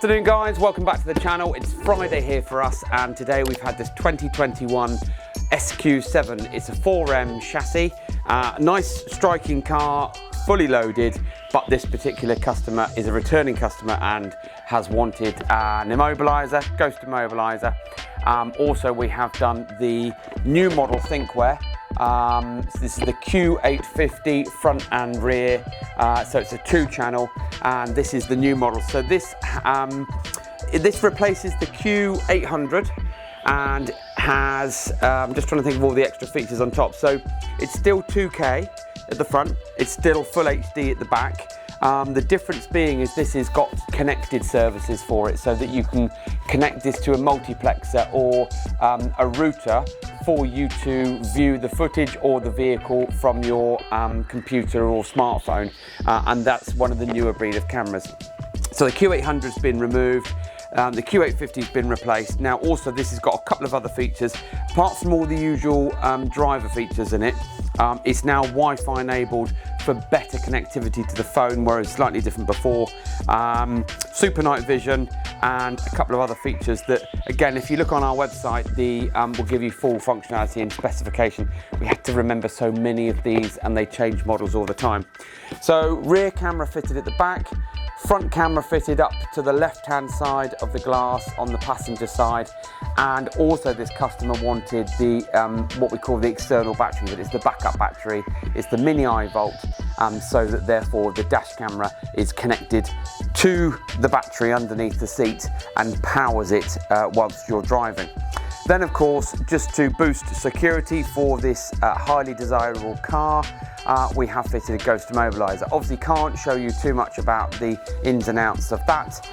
Afternoon guys, welcome back to the channel. It's Friday here for us and today we've had this 2021 SQ7. It's a 4M chassis, nice striking car, fully loaded, but this particular customer is a returning customer and has wanted an immobiliser, Ghost Immobiliser. Also we have done the new model Thinkware. So this is the Q850 front and rear, so it's a 2-channel, and this is the new model. So this replaces the Q800 and has, I'm just trying to think of all the extra features on top. So it's still 2K at the front, it's still full HD at the back. The difference being is this has got connected services for it, so that you can connect this to a multiplexer or a router for you to view the footage or the vehicle from your computer or smartphone, and that's one of the newer breed of cameras. So the Q800 has been removed. The Q850 has been replaced. Now also this has got a couple of other features. Apart from all the usual driver features in it, it's now Wi-Fi enabled for better connectivity to the phone, whereas slightly different before. Super night vision and a couple of other features that, again, if you look on our website, will give you full functionality and specification. We had to remember so many of these and they change models all the time. So rear camera fitted at the back, front camera fitted up to the left-hand side of the glass on the passenger side, and also this customer wanted the what we call the external battery, but it's the backup battery. It's the mini I-Volt, so that therefore the dash camera is connected to the battery underneath the seat and powers it whilst you're driving. Then of course, just to boost security for this highly desirable car, we have fitted a Ghost Immobiliser. Obviously can't show you too much about the ins and outs of that,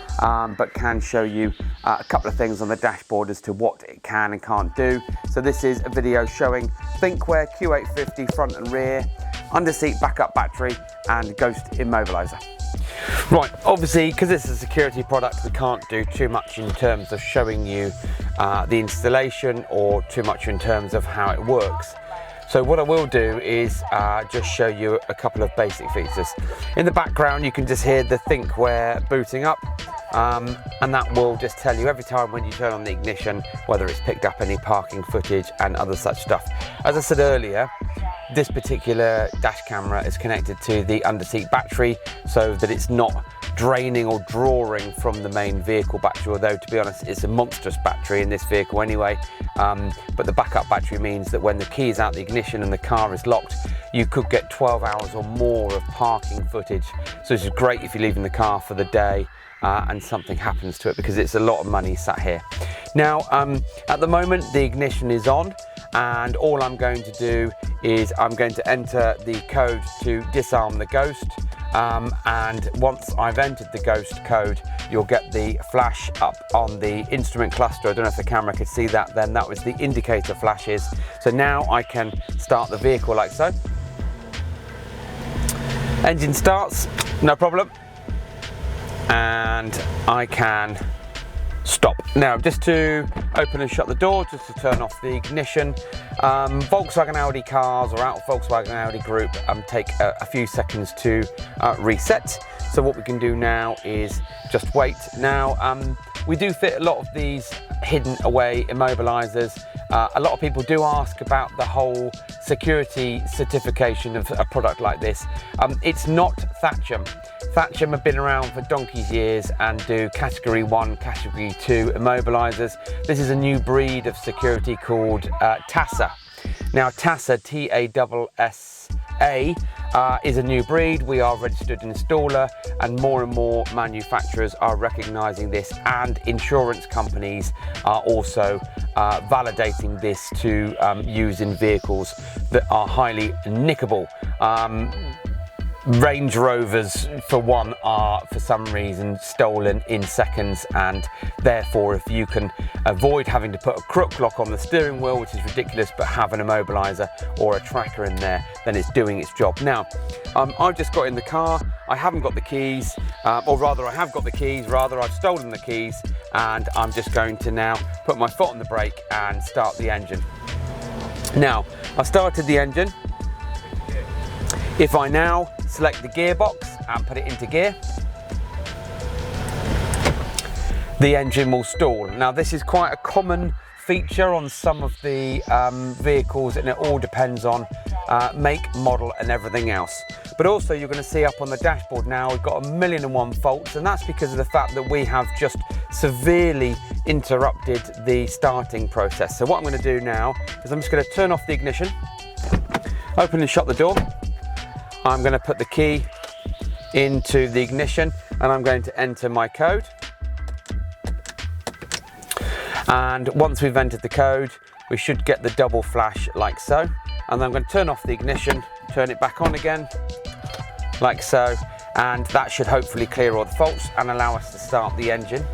but can show you a couple of things on the dashboard as to what it can and can't do. So this is a video showing Thinkware Q850 front and rear, under seat backup battery and Ghost Immobiliser. Right, obviously because it's a security product we can't do too much in terms of showing you the installation or too much in terms of how it works. So what I will do is just show you a couple of basic features. In the background you can just hear the Thinkware booting up, and that will just tell you every time when you turn on the ignition whether it's picked up any parking footage and other such stuff. As I said earlier, this particular dash camera is connected to the under-seat battery so that it's not draining or drawing from the main vehicle battery, although to be honest it's a monstrous battery in this vehicle anyway, but the backup battery means that when the key is out the ignition and the car is locked, you could get 12 hours or more of parking footage. So this is great if you're leaving the car for the day and something happens to it, because it's a lot of money sat here. Now at the moment the ignition is on, and all I'm going to do is I'm going to enter the code to disarm the Ghost, and once I've entered the Ghost code you'll get the flash up on the instrument cluster. I don't know if the camera could see that then, that was the indicator flashes. So now I can start the vehicle like so. Engine starts, no problem, and I can stop. Now just to open and shut the door, just to turn off the ignition. Volkswagen Audi cars or out of Volkswagen Audi group take a few seconds to reset. So what we can do now is just wait. Now we do fit a lot of these hidden away immobilisers. A lot of people do ask about the whole security certification of a product like this. It's not Thatcham. Thatcham have been around for donkey's years and do category 1, category 2 immobilisers. This is a new breed of security called TASA. Now TASA, T-A-S-S-A, is a new breed. We are a registered installer and more manufacturers are recognising this, and insurance companies are also validating this to use in vehicles that are highly nickable. Range Rovers, for one, are for some reason stolen in seconds, and therefore if you can avoid having to put a crook lock on the steering wheel, which is ridiculous, but have an immobiliser or a tracker in there, then it's doing its job. Now I've just got in the car, I haven't got the keys, or rather I have got the keys, rather I've stolen the keys, and I'm just going to now put my foot on the brake and start the engine. Now I've started the engine. If I now select the gearbox and put it into gear, the engine will stall. Now this is quite a common feature on some of the vehicles, and it all depends on make, model and everything else. But also you're going to see up on the dashboard now we've got 1,000,001 faults, and that's because of the fact that we have just severely interrupted the starting process. So what I'm going to do now is I'm just going to turn off the ignition, open and shut the door. I'm going to put the key into the ignition and I'm going to enter my code. And once we've entered the code, we should get the double flash like so. And then I'm going to turn off the ignition, turn it back on again, like so. And that should hopefully clear all the faults and allow us to start the engine.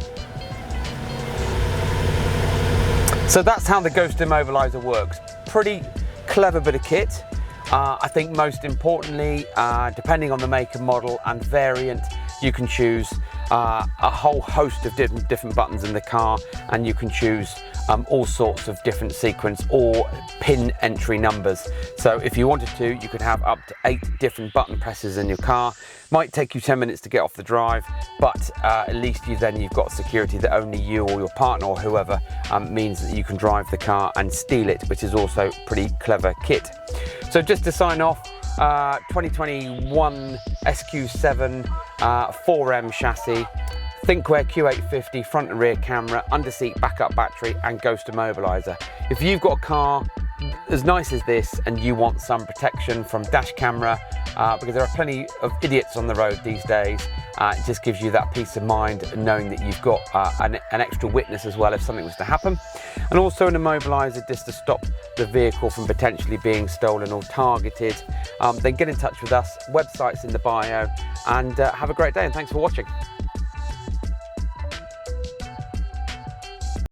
So that's how the Ghost Immobiliser works. Pretty clever bit of kit. I think most importantly, depending on the make and model and variant, you can choose a whole host of different buttons in the car, and you can choose all sorts of different sequence or pin entry numbers. So if you wanted to, you could have up to 8 different button presses in your car. Might take you 10 minutes to get off the drive, but at least you've got security that only you or your partner or whoever means that you can drive the car and steal it, which is also pretty clever kit. So just to sign off, 2021 SQ7 4M chassis, Thinkware Q850 front and rear camera, under-seat backup battery and Ghost Immobiliser. If you've got a car as nice as this and you want some protection from dash camera, because there are plenty of idiots on the road these days, it just gives you that peace of mind knowing that you've got an extra witness as well if something was to happen. And also an immobiliser just to stop the vehicle from potentially being stolen or targeted. Then get in touch with us, website's in the bio, and have a great day and thanks for watching.